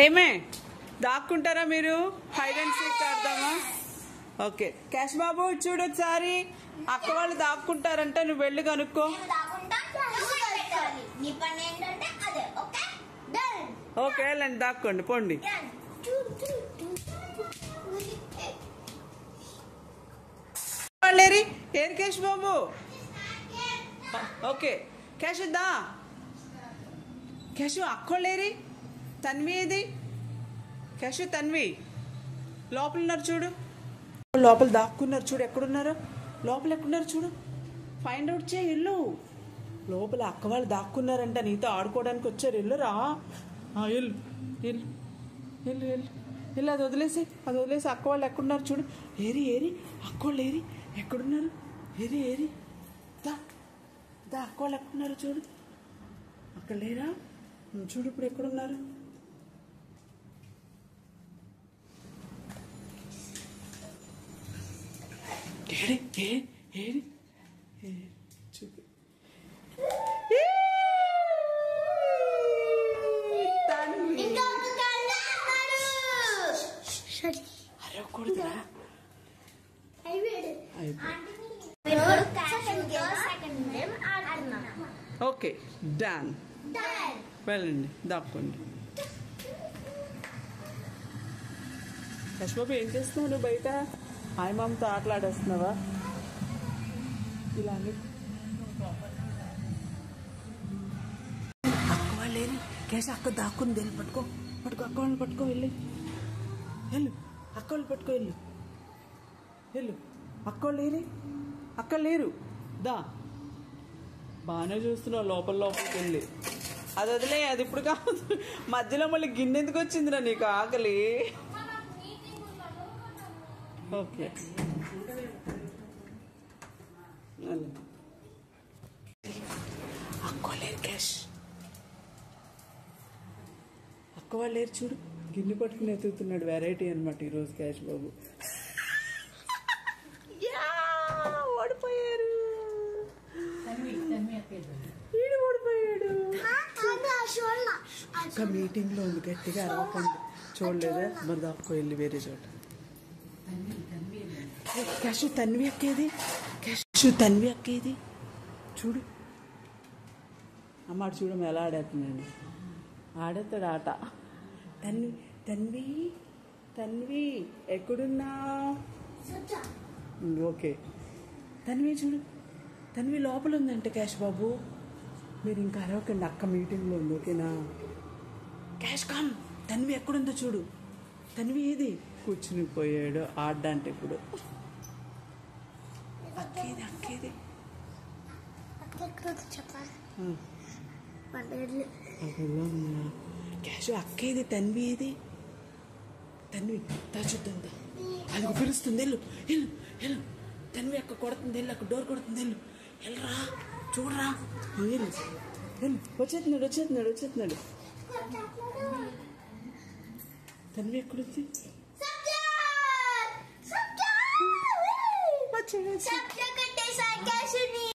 ఏమే దాక్కుంటారా మీరు? హైడ్ అండ్ సీక్ ఆడదామా? ఓకే క్యాష్ బాబు చూడు ఒకసారి, అక్క వాళ్ళు దాక్కుంటారంట, నువ్వు వెళ్ళి కనుక్కో. ఓకే వెళ్ళండి, దాక్కోండి పోండి. ఏరు క్యాష్ బాబు. ఓకే క్యాష్ దా. క్యాష్ అక్కోళ్ళేరి, తన్వి ఏది? క్యాష్ తన్వి లోపల ఉన్నారు చూడు, లోపల దాక్కున్నారు చూడు. ఎక్కడున్నారో లోపల ఎక్కడున్నారు చూడు, ఫైండ్ అవుట్ చేయి. ఇల్లు లోపల అక్క వాళ్ళు దాక్కున్నారంట, నీతో ఆడుకోవడానికి వచ్చారు. ఇల్లురా, ఇల్లు ఇల్లు ఇల్లు ఇల్లు ఇల్లు. అది వదిలేసి అక్క వాళ్ళు ఎక్కడున్నారు చూడు. ఏరి ఏరి అక్క వాళ్ళు ఏరి ఎక్కడున్నారు? ఏరి ఏరి దా దా, అక్క వాళ్ళు ఎక్కడున్నారు చూడు. అక్కడ లేరా? చూడు ఇప్పుడు ఎక్కడున్నారు. ఏడి ఏడి చూపి. అరవకూడదురా. Okay done. వెళ్ళండి దాక్కోండి. యశ్బాబు ఏం చేస్తున్నావు నువ్వు బయట? ఆయమ్మతో ఆటలాడేస్తున్నావా? ఇలాగే అక్క వాళ్ళు ఏరి కేశ అక్క దాక్కుంది. వెళ్ళి పట్టుకో పట్టుకో, అక్క వాళ్ళని పట్టుకో. వెళ్ళి వెళ్ళు, అక్క వాళ్ళు పట్టుకో. వెళ్ళు వెళ్ళు, అక్క వాళ్ళు ఏరి, అక్క లేరు. దా బాగానే చూస్తున్నావు లోపల లోపలికి వెళ్ళి. అది వదిలే, అది ఇప్పుడు కాదు. మధ్యలో మళ్ళీ గిన్నె ఎందుకు వచ్చిందిరా నీకు? ఆకలి. ఓకే అక్క లేరు క్యాష్, అక్క వాళ్ళు లేరు చూడు. గిన్నె పట్టుకుని ఎత్తుతున్నాడు. వెరైటీ అనమాట ఈరోజు క్యాష్ బాబు. ఓడిపోయారు, వీడు ఓడిపోయాడు. అక్క మీటింగ్ లో ఉంది, గట్టిగా అరవకండి. చూడలేదా? మరి దాక్కో వెళ్ళి వేరే చోట. క్యాష్ తన్వి అక్కేది, క్యాష్ తన్వి అక్కేది చూడు. అమ్మాడు చూడము ఎలా ఆడేస్తున్నాడు. ఆడేస్తాడు ఆట. తన్వి తన్వి తన్వి ఎక్కడున్నా? ఓకే తన్వి చూడు, తన్వి లోపల ఉందంటే క్యాష్ బాబు. మీరు ఇంకా అరవకండి, అక్క మీటింగ్లో ఉంది. ఓకేనా? క్యాష్ కామ్, తన్వి ఎక్కడుందో చూడు. తన్వి ఏది? కూర్చుని పోయాడు ఆడ్డానికి. ఇప్పుడు అక్కేది అక్కేది క్యాష్ అక్కేది. తన్వి ఏది? తన్వి దా చూద్దాం. అది పిలుస్తుంది. వెళ్ళు వెళ్ళు వెళ్ళు. తన్వి అక్క కొడుతుంది. వెళ్ళు, అక్క డోర్ కొడుతుంది. వెళ్ళు వెళ్ళరా, చూడరా. వెళ్ళు వెళ్ళు. వచ్చేస్తున్నాడు. తన్వి ఎక్కడుంది? వచ్చేసి